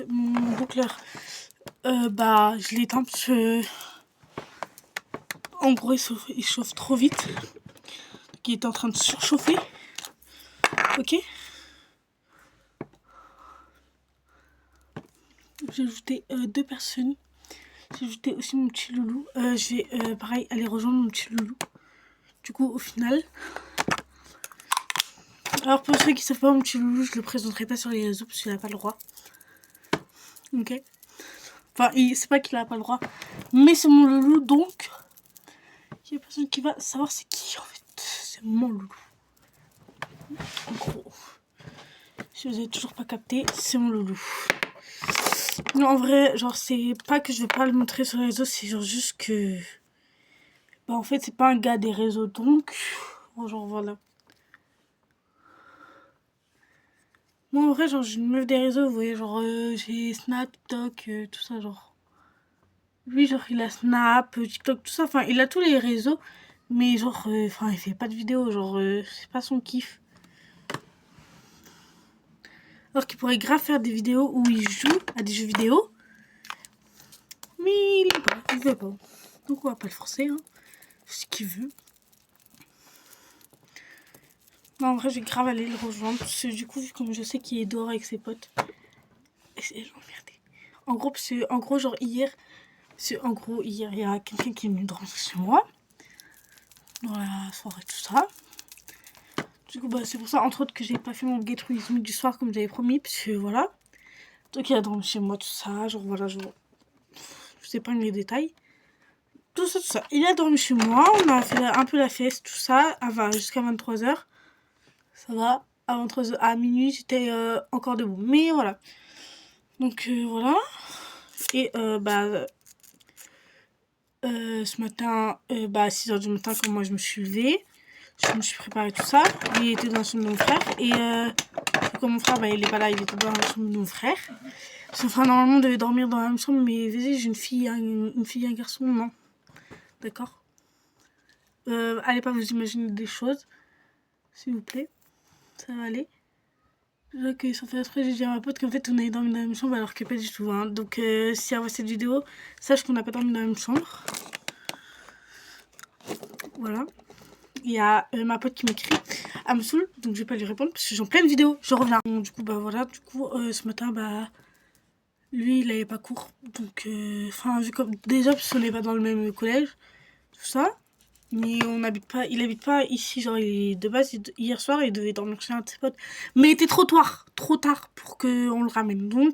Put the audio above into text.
mon boucleur, bah je l'éteins parce que en gros il chauffe trop vite. Donc, il est en train de surchauffer. Ok. J'ai ajouté 2 personnes. J'ai ajouté aussi mon petit loulou. Je vais pareil aller rejoindre mon petit loulou. Du coup au final. Alors pour ceux qui savent pas, mon petit loulou, je le présenterai pas sur les réseaux parce qu'il a pas le droit. Ok. Enfin, c'est pas qu'il a pas le droit, mais c'est mon loulou, donc il y a personne qui va savoir c'est qui en fait. C'est mon loulou. En gros, si vous avez toujours pas capté, c'est mon loulou. Non, en vrai, genre c'est pas que je veux pas le montrer sur les réseaux, c'est genre juste que bah en fait c'est pas un gars des réseaux, donc bon, genre voilà. Moi en vrai genre je suis une meuf des réseaux, vous voyez, genre j'ai Snap, TikTok, tout ça genre. Lui genre il a Snap, TikTok, tout ça, enfin il a tous les réseaux, mais genre enfin il fait pas de vidéos, genre c'est pas son kiff. Alors qu'il pourrait grave faire des vidéos où il joue à des jeux vidéo, mais il veut pas. Donc on va pas le forcer, hein. Ce qu'il veut. Non, en vrai, je vais grave aller le rejoindre. Parce que du coup, comme je sais qu'il est dehors avec ses potes. Et c'est emmerdé. En gros, genre hier, il y a quelqu'un qui est venu dormir chez moi. Dans la soirée, tout ça. Du coup, bah, c'est pour ça, entre autres, que j'ai pas fait mon get with me du soir comme j'avais promis. Parce que voilà. Donc, il a dormi chez moi, tout ça. Genre, voilà, je sais pas les détails. Tout ça, tout ça. Il a dormi chez moi. On a fait un peu la fête, tout ça. Jusqu'à 23h. Ça va. À minuit, j'étais encore debout. Mais voilà. Donc voilà. Et ce matin, à 6h du matin, quand moi je me suis levée, je me suis préparée tout ça. Il était dans la chambre de mon frère. Et comme mon frère, il est pas là, il était dans la chambre de mon frère. Enfin, normalement, on devait dormir dans la même chambre, mais vas-y, j'ai une fille et un garçon, non. D'accord. Allez pas vous imaginer des choses, s'il vous plaît. Ça va aller. Ok, sans faire exprès, j'ai dit à ma pote qu'en fait on avait dormi dans la même chambre alors que pas du tout. Hein. Donc si elle voit cette vidéo, sache qu'on n'a pas dormi dans la même chambre. Voilà. Il y a ma pote qui m'écrit. Elle me saoule, donc je vais pas lui répondre parce que j'ai en pleine vidéo. Je reviens. Du coup, bah voilà. Du coup, ce matin, bah lui il avait pas cours. Donc, enfin, vu comme déjà, parce qu'on n'est pas dans le même collège, tout ça. Mais il habite pas ici, genre de base, hier soir il devait dormir chez un de ses potes. Mais il était trop tard pour qu'on le ramène, donc